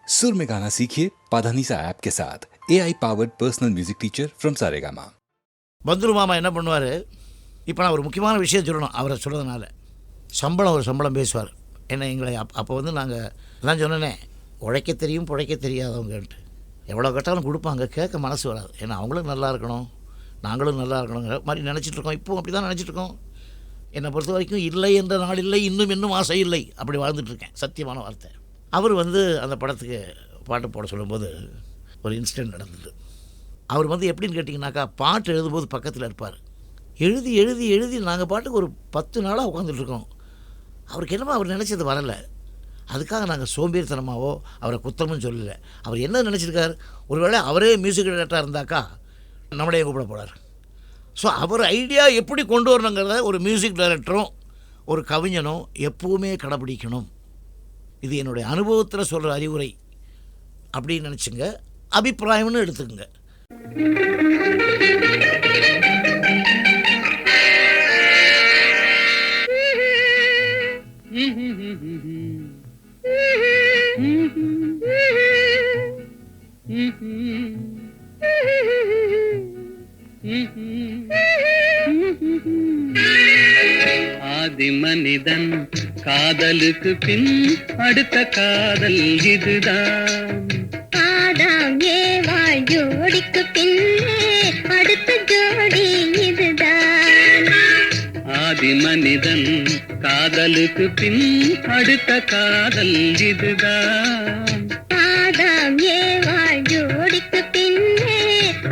सुर में गाना सीखिए पाधानीसा ऐप के साथ AI powered personal music teacher from Saregama. பந்துரு மாமா என்ன பண்ணுவார், இப்போ நான் ஒரு முக்கியமான விஷயம் சொல்லணும் அவரை சொல்கிறதுனால. ஒரு சம்பளம் பேசுவார். என்ன எங்களை அப்போ வந்து நாங்கள் நான் சொன்னேனே, உழைக்க தெரியும் பிழைக்க தெரியாதவங்கன்ட்டு. எவ்வளோ கட்டாலும் கொடுப்பாங்க, கேட்க மனசு வராது. ஏன்னா அவங்களும் நல்லா இருக்கணும், நாங்களும் நல்லா இருக்கணுங்கிற மாதிரி நினச்சிட்ருக்கோம். இப்போவும் அப்படி தான் நினச்சிட்ருக்கோம். என்னை பொறுத்த வரைக்கும் இல்லை என்ற நாள் இல்லை, இன்னும் ஆசை இல்லை, அப்படி வாழ்ந்துட்டுருக்கேன். சத்தியமான வார்த்தை. அவர் வந்து அந்த படத்துக்கு பாட்டு போட சொல்லும்போது ஒரு இன்சிடெண்ட் நடந்தது. அவர் வந்து எப்படின்னு கேட்டிங்கனாக்கா, பாட்டு எழுதும்போது பக்கத்தில் இருப்பார். எழுதி எழுதி எழுதி நாங்கள் பாட்டுக்கு ஒரு 10 நாளாக உட்காந்துட்ருக்கோம். அவருக்கு என்னமோ அவர் நினச்சது வரலை. அதுக்காக நாங்கள் சோம்பேறித்தனமாவோ அவரை குத்தமும் சொல்லலை. அவர் என்ன நினச்சிருக்கார், ஒருவேளை அவரே மியூசிக் டைரக்டராக இருந்தாக்கா நம்மளே கூப்பிட போகிறார். ஸோ அவர் ஐடியா எப்படி கொண்டு வரணுங்கிறத ஒரு மியூசிக் டைரக்டரும் ஒரு கவிஞனும் எப்போவுமே கடைப்பிடிக்கணும். இது என்னுடைய அனுபவத்தில் சொல்கிற அறிவுரை அப்படின்னு நினச்சிங்க, அபிப்பிராயம்னு எடுத்துக்கோங்க. ஆதி மனிதன் காதலுக்கு பின் அடுத்த காதல் இதுதான். ஆதாம் ஏவாள் ஜோடிக்கு பின்னே அடுத்த ஜோடி இதுதான். ஆதி மனிதன் காதலுக்கு பின் அடுத்த காதல் இதுதான். ஆதாம் ஏவாள் ஜோடிக்கு பின்னே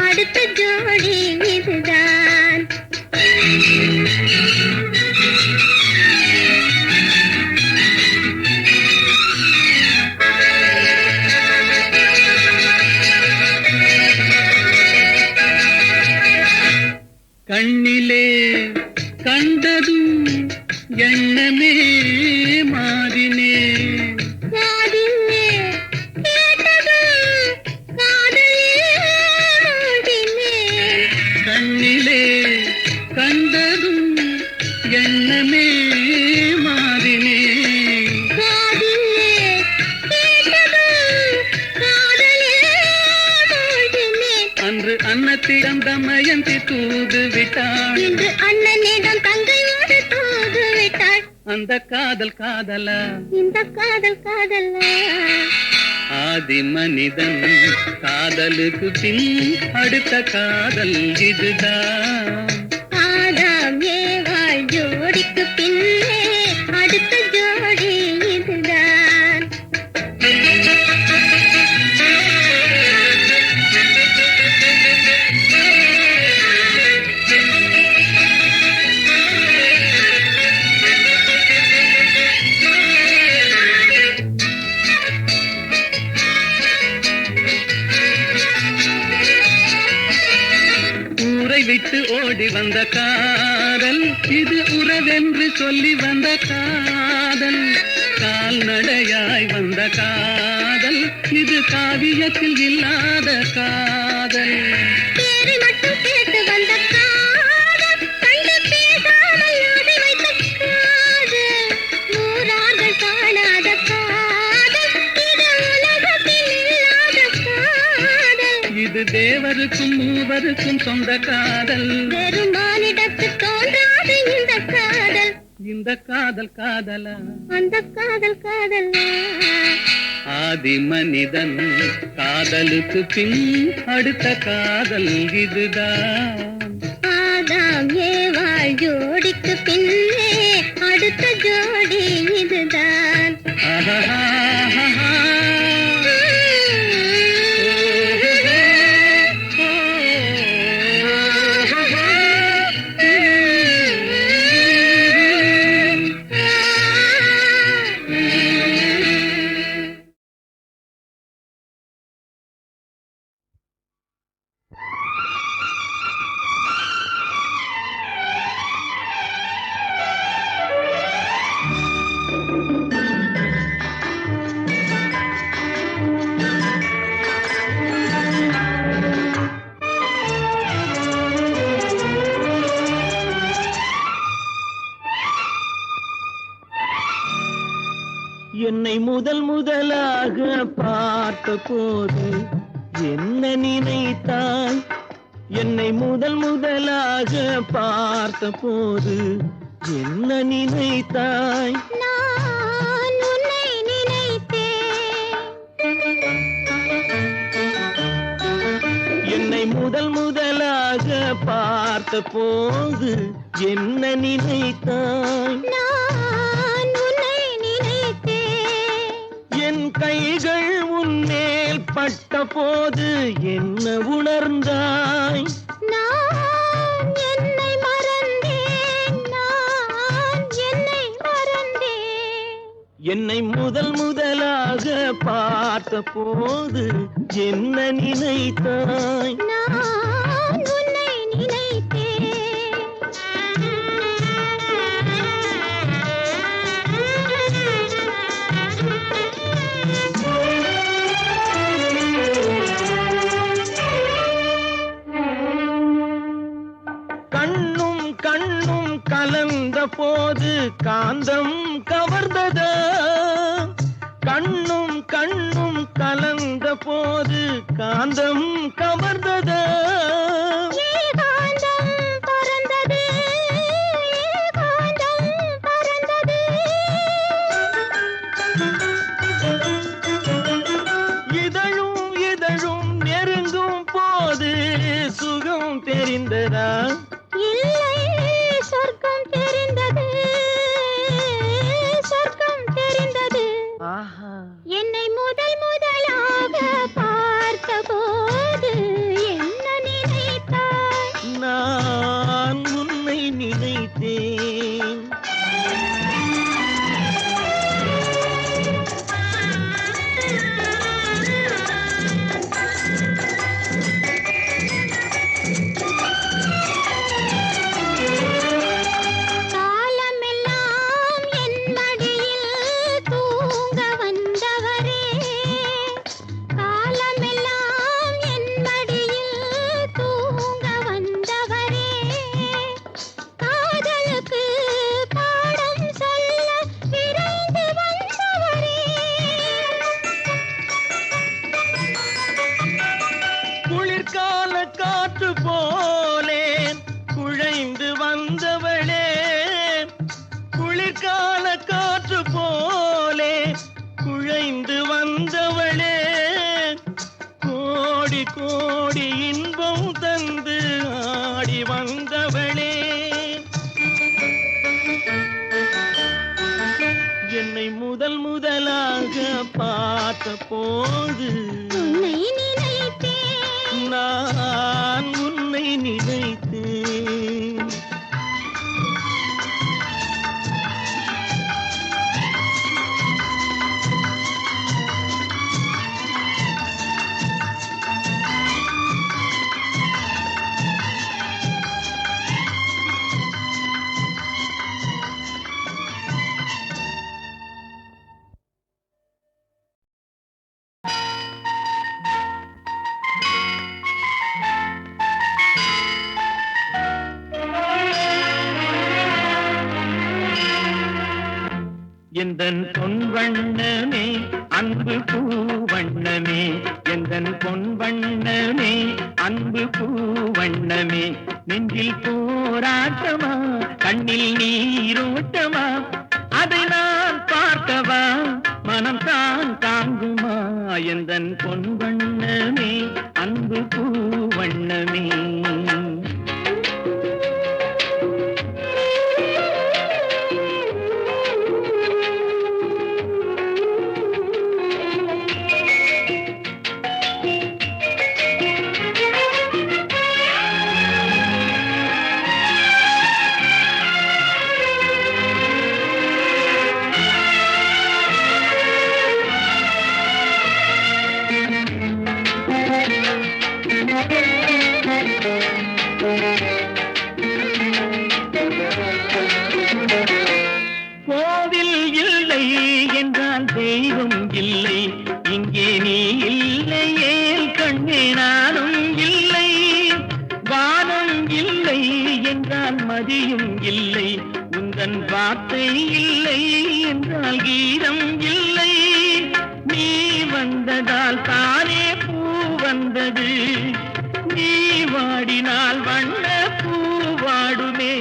அடுத்த ஜோடி இதுதான். கண்ணிலே கண்டதும் எண்ணமே மாறினே, காதிலே கேட்டதும் காதலில் மூழ்கினேன். கண்ணிலே கண்டதும் எண்ணமே மாறினே, காதிலே கேட்டதும் காதலில் மூழ்கினேன். அன்று அன்னத்திடம் தமயந்தி தூது விட்டாள், இன்று அண்ணனிடம் தங்கையோடு தூது விட்டாள். அந்த காதல் காதலா, இந்த காதல் காதலா. ஆதி மனிதன் காதலுக்கு பின் அடுத்த காதல் இதுதான். ஆதாம் ஏவாள் ஜோடிக்கு பின்னே அடுத்த ஜோடி இதுதான். ஊரை விட்டு ஓடி வந்த காதல், இது உறவென்று சொல்லி வந்த காதல். கால்நடையாய் வந்த காதல், இது காவியத்தில் இல்லாத காதல். பேரை மட்டும் கேட்டு வந்த காதல், கண்டு பேசாமல் ஆசை வைத்த காதல். நூறார்கள் காணாத காதல், இது உலகத்தில் இல்லாத காதல். இது தேவருக்கும் மூவருக்கும் சொந்த காதல். பெருமானிடத்து தோன்றாது இந்த காதல். இந்த காதல் காதலா, அந்த காதல் காதலா. ஆதி மனிதன் காதலுக்கு பின் அடுத்த காதல் இதுதான். ஆதாம் ஏவாள் ஜோடிக்கு பின்னே அடுத்த ஜோடி இதுதான். ஆஹா. முதலாக பார்த்த போது என்ன நினைத்தாய்? என்னை முதலாக பார்த்த போது என்ன நினைத்தாய்? நான் உன்னை நினைத்தேன். என்னை முதலாக பார்த்த போது என்ன நினைத்தாய்? நான் உன்னை நினைத்தேன். என் கைகள் உன்மேல் பட்ட போது என்ன உணர்ந்தாய்? நான் என்னை மறந்தேன். நான் என்னை மறந்தேன். என்னை முதலாக பார்த்த போது என்ன நினைத்தாய்? நான் உன்னை கண்ணும் கண்ணும் கலந்த போது காந்தம் கவர்ந்ததா? கண்ணும் கண்ணும் கலந்த போது காந்தம் கவர்ந்ததா? ஏகாந்தம் பறந்தது. ஏகாந்தம் பறந்தது. இதழும் இதழும் நெருங்கும் போது சுகம் தெரிந்ததா? இல்லை, சொர்க்கம் தெரிந்தது. சொர்க்கம் தெரிந்தது. என்னை முதலாக பார்த்த போது என்ன நினைத்தாய்? நான் உன்னை நினைத்தேன். காலமெல்லாம் என் மடியில் தூங்க வந்தவரே. காலமெல்லாம் என் மடியில் தூங்க வந்தவரே. காதலுக்கு பாடம் சொல்ல விரைந்து வந்தவரே. குளிர்கால காற்று போலே குழைந்து வந்தவளே. குளிர்கால காற்று போலே குழைந்து வந்தவளே. கோடி கோடி இன்பம் தந்து ஆடி வந்தவளே. என்னை முதலாக பார்த்த போது உன்னை நினைத்தேன். நான் உன்னை நினைத்தேன். எந்தன் பொன் வண்ணமே அன்பு பூவண்ணமே. எந்தன் பொன் வண்ணமே அன்பு பூவண்ணமே. நெஞ்சில் போராட்டமா கண்ணில் நீரோட்டமா? அதை நான் பார்க்கவா மனம் தான் தாங்குமா? எந்தன் பொன் வண்ணமே அன்பு பூவண்ணமே. கோவில் இல்லை என்றால் தெய்வம் இல்லை. இங்கே நீ இல்லையே கண்ணே நானும் இல்லை. வானம் இல்லை என்றால் மதியும் இல்லை. உந்தன் வார்த்தை இல்லை என்றால் கீதம் இல்லை. வந்ததால் தானே பூ வந்தது. நீ வாடினால் வண்ண பூ வாடுமே.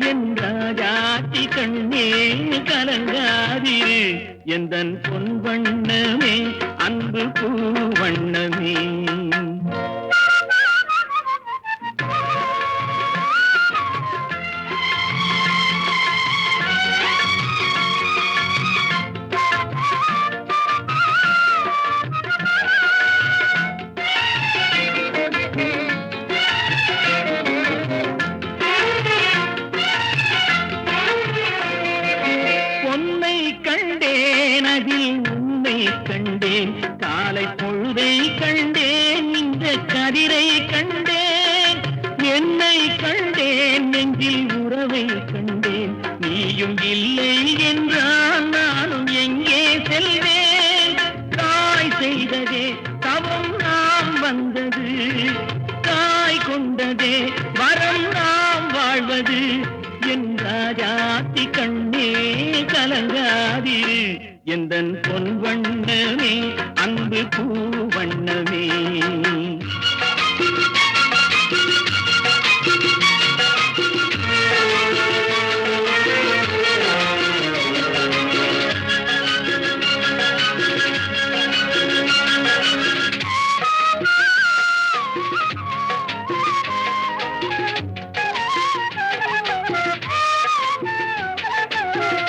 என் ராஜாத்தி கண்ணே கலங்காதிரு. எந்தன் பொன் வண்ணமே அன்பு பூ வண்ணமே. கண்டேன் காலை பொழுதை கண்டேன் இந்த கதிரை கண்டேன் என்னை கண்டேன் நெஞ்சில் உறவை கண்டேன் நீயும் இல்லை என்றால் நானும் எங்கே செல்வேன் தாய் செய்ததே தவம் நாம் வந்தது தாய் கொண்டதே வரம் நாம் வாழ்வது என் ராஜாத்தி கண்ணே கலங்காதிரு எந்தன் பொன் வண்ணமே அன்பு பூ வண்ணமே.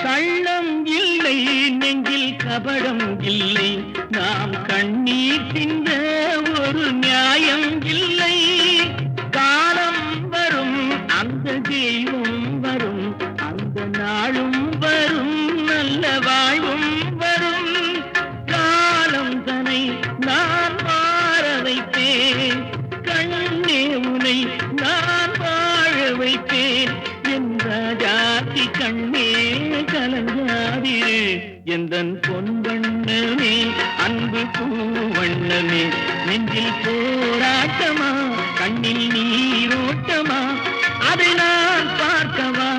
கள்ளம் இல்லை நெஞ்சில் கபடம் இல்லை நாம் கண்ணீர் சிந்த ஒரு நியாயம் இல்லை. காலம் வரும் அந்த தெய்வம் வரும் அந்த நாளும் வரும் நல்ல வாழ்வும் வரும். காலம் தனை நான் மாற வைப்பேன் கண்ணே உனை நான் வாழ வைப்பேன் என் ராஜாத்தி கண்ணே கலங்காதிரு எந்தன் பொன் வண்ணமே அன்பு பூ வண்ணமே. நெஞ்சில் போராட்டமா கண்ணில் நீரோட்டமா அதை நான் பார்க்கவா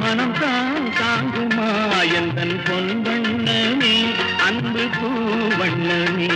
மனம் தான் தாங்குமா எந்தன் பொன் வண்ணமே அன்பு பூ வண்ணமே.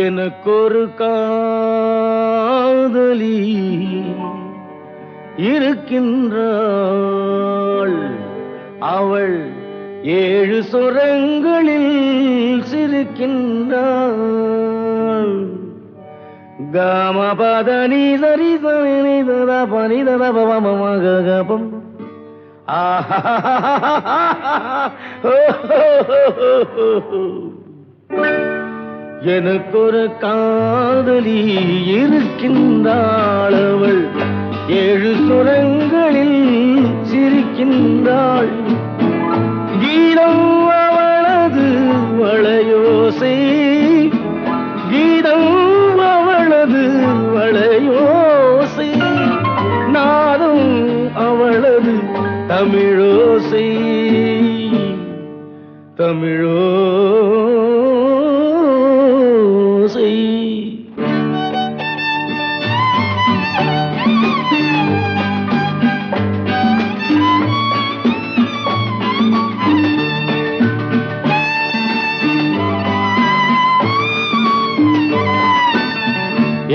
எனக்கொரு காதலி இருக்கின்றாள் அவள் 7 சுரங்களில் சிரிக்கின்றாள். காமபதனி சரி சரி தர பனி தர பவமகபம் எனக்கொரு காதலி இருக்கின்றாள் அவள் 7 சுரங்களில் சிரிக்கின்றாள். கீதம் அவளது வளையோசை கீதம் அவளது வளையோசை நாதம் அவளது தமிழோசை தமிழோசை.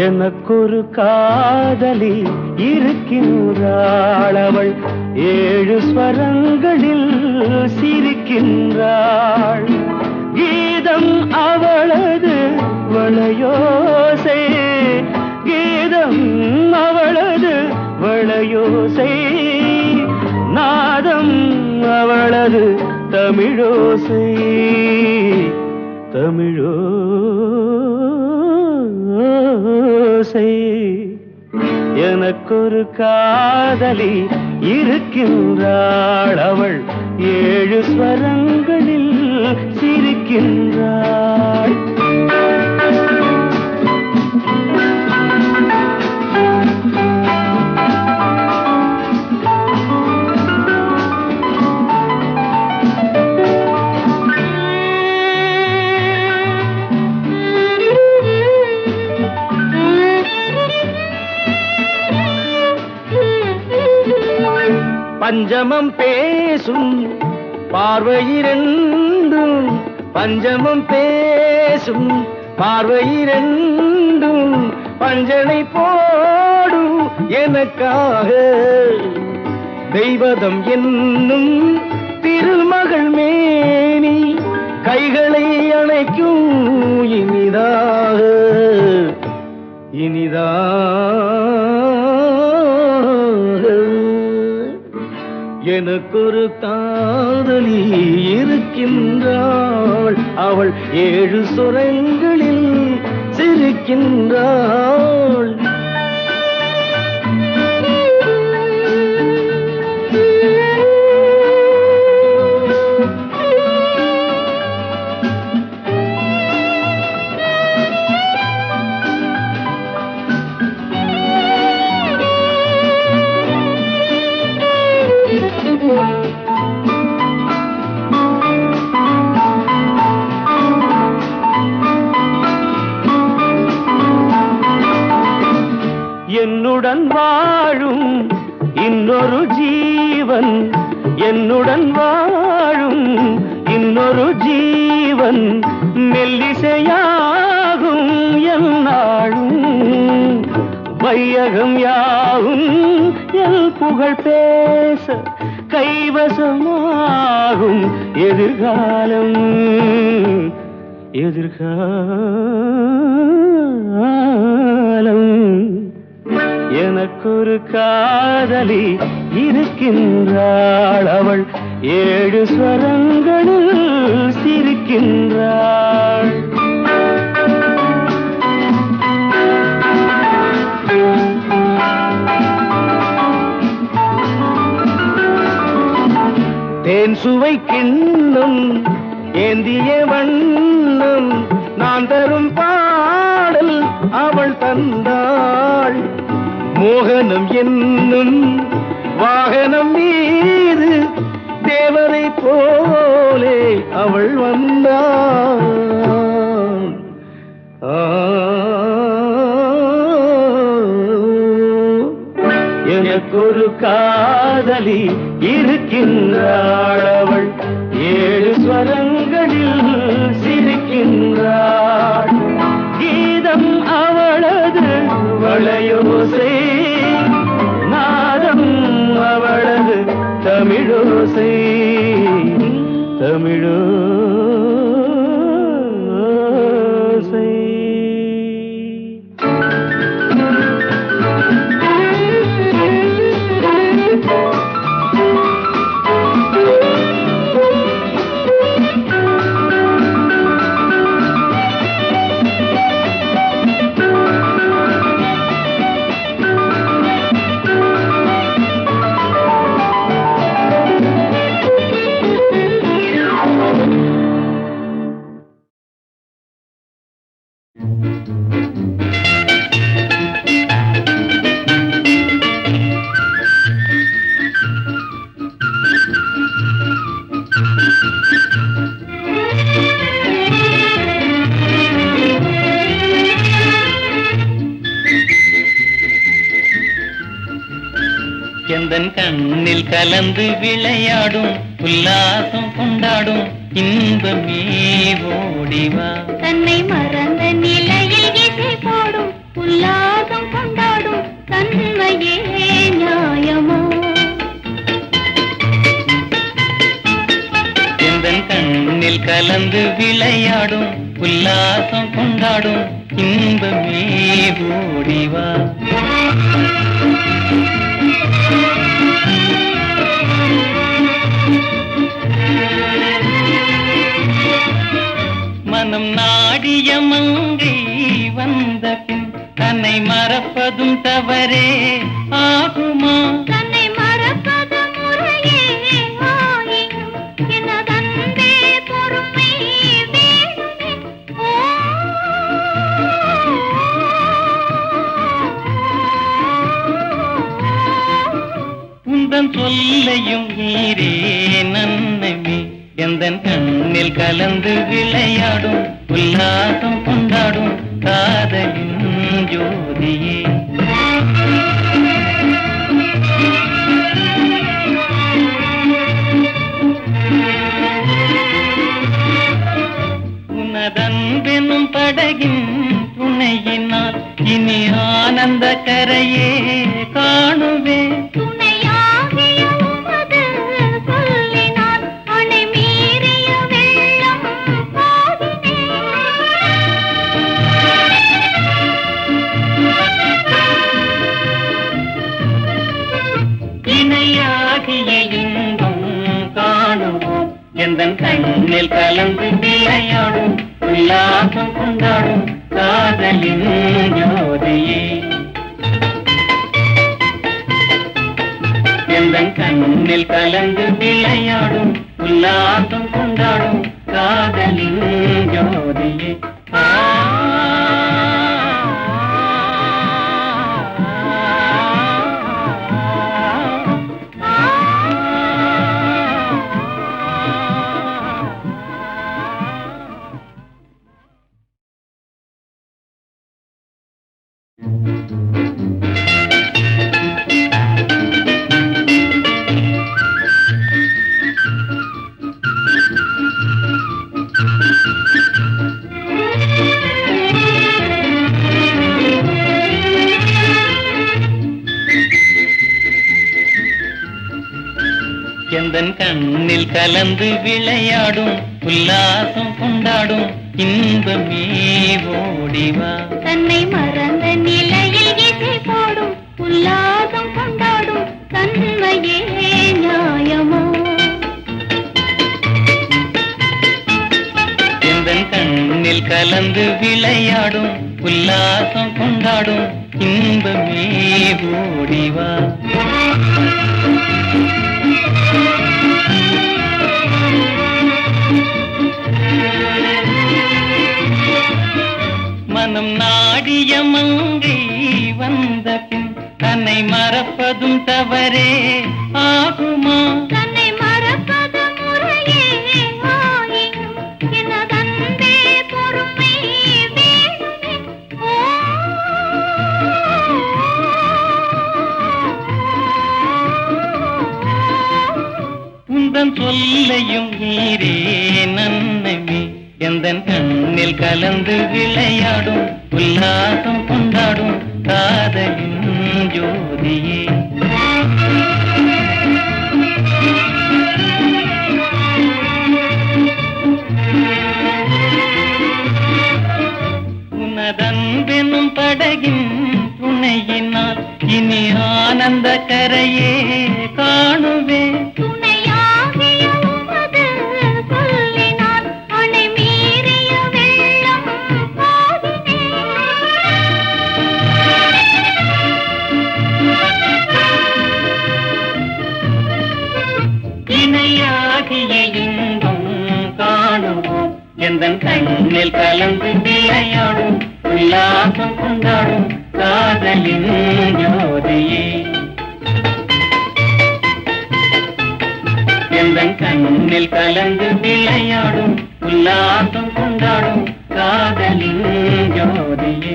எனக்கொரு காதலி இருக்கின்றாள் அவள் 7 ஸ்வரங்களில் சிரிக்கின்றாள். கீதம் அவளது வளையோசை கீதம் அவளது வளையோசை நாதம் அவளது தமிழோசை தமிழோசை. எனக்கொரு காதலி இருக்கின்றாள் அவள் 7 ஸ்வரங்களில் சிரிக்கின்றாள். பஞ்சமம் பேசும் பார்வையிரண்டும், பஞ்சமம் பேசும் பார்வையிரண்டும் பஞ்சனை போடும் எனக்காக. தெய்வதம் என்னும் திருமகள் மேனி கைகளை அணைக்கும் இனிதாக, இனிதாக. எனக்கொரு காதலி இருக்கின்றாள், அவள் 7 சுரங்களில் சிரிக்கின்றாள். என்னுடன் வாழும் இன்னொரு ஜீவன், என்னுடன் வாழும் இன்னொரு ஜீவன் மெல்லிசையாகும் என்னாலும். வையகம் யாவும் என் புகழ் பேச கைவசமாகும் எதிர்காலம், எதிர்காலம். எனக்கொரு காதலி இருக்கின்றாள், அவள் 7 ஸ்வரங்களில் சிரிக்கின்றாள். தேன் சுவை கிண்ணம் ஏந்திய வண்ணம் நான் தரும் பாடல் அவள் தந்தாள். மோகனம் என்னும் வாகனம் மீது தேவனை போலே அவள் வந்தாள். எனக்கொரு காதலி இருக்கின்றாள், அவள் 7 ஸ்வரங்களில் சிரிக்கின்றாள். கீதம் அவளது வளையோசை, நாதம் அவளது தமிழோசை, தமிழோசை. எந்தன் கண்ணில் கலந்து விளையாடும் உல்லாசம் கொண்டாடும் இன்பமே ஓடிவா. தன்னை மறந்த நிலையில் இசை போடும் உல்லாசம் கொண்டாடும் தன்மையே நியாயமோ. எந்தன் கண்ணில் கலந்து விளையாடும் உல்லாசம் கொண்டாடும் இன்பமே ஓடிவா. மனம் நாடிய மங்கை வந்த பின் தன்னை மறப்பதும் தவறே ஆகுமா. தன்னை மறப்பது முறையே ஆயினும் எனதன்பே பொறுமை வேணுமே. உந்தன் சொல்லையும் நீரே நன்னமே. எந்தன் கண்ணில் கலந்து விளையாடும் உல்லாசம் கொண்டாடும் காதலின் ஜோதியே. என்னையாகிய இன்பம் காணுவோம் எந்தன் கண்ணில் கலந்து விளையாடும் உல்லாசம் கொண்டாடும் காதலின் ஜோதியே எந்தன் கண்ணில் கலந்து விளையாடும் உல்லாசம் கொண்டாடும் காதலின் ஜோதியே எந்தன் கண்ணில் கலந்து விளையாடும் உல்லாசம் கொண்டாடும் இன்பமே ஓடிவா தன்னை மறந்த நிலையில் இசை போடும் உல்லாசம் கொண்டாடும் தன்மையே நியாயமோ எந்தன் கண்ணில் கலந்து விளையாடும் உல்லாசம் கொண்டாடும் இன்பமே ஓடிவா மனம் நாடிய மங்கை வந்த பின் தன்னை மறப்பதும் தவறே ஆகுமா தன்னை மறப்பது முறையே ஆயினும் எனதன்பே பொறுமை வேணுமே உந்தன் சொல்லையும் நீரே நன்னமே எந்தன் கண்ணில் கலந்து விளையாடும் உல்லாசம் கொண்டாடும் காதலின் ஜோதியே உனதன்பெனும் படகின் துணையினால் இனி ஆனந்த கரையே காணுவேன் எந்தன் கண்ணில் கலந்து விளையாடும் உல்லாசம் கொண்டாடும் காதலின் ஜோதியே எந்தன் கண்ணில் கலந்து விளையாடும் உல்லாசம் கொண்டாடும் காதலின் ஜோதியே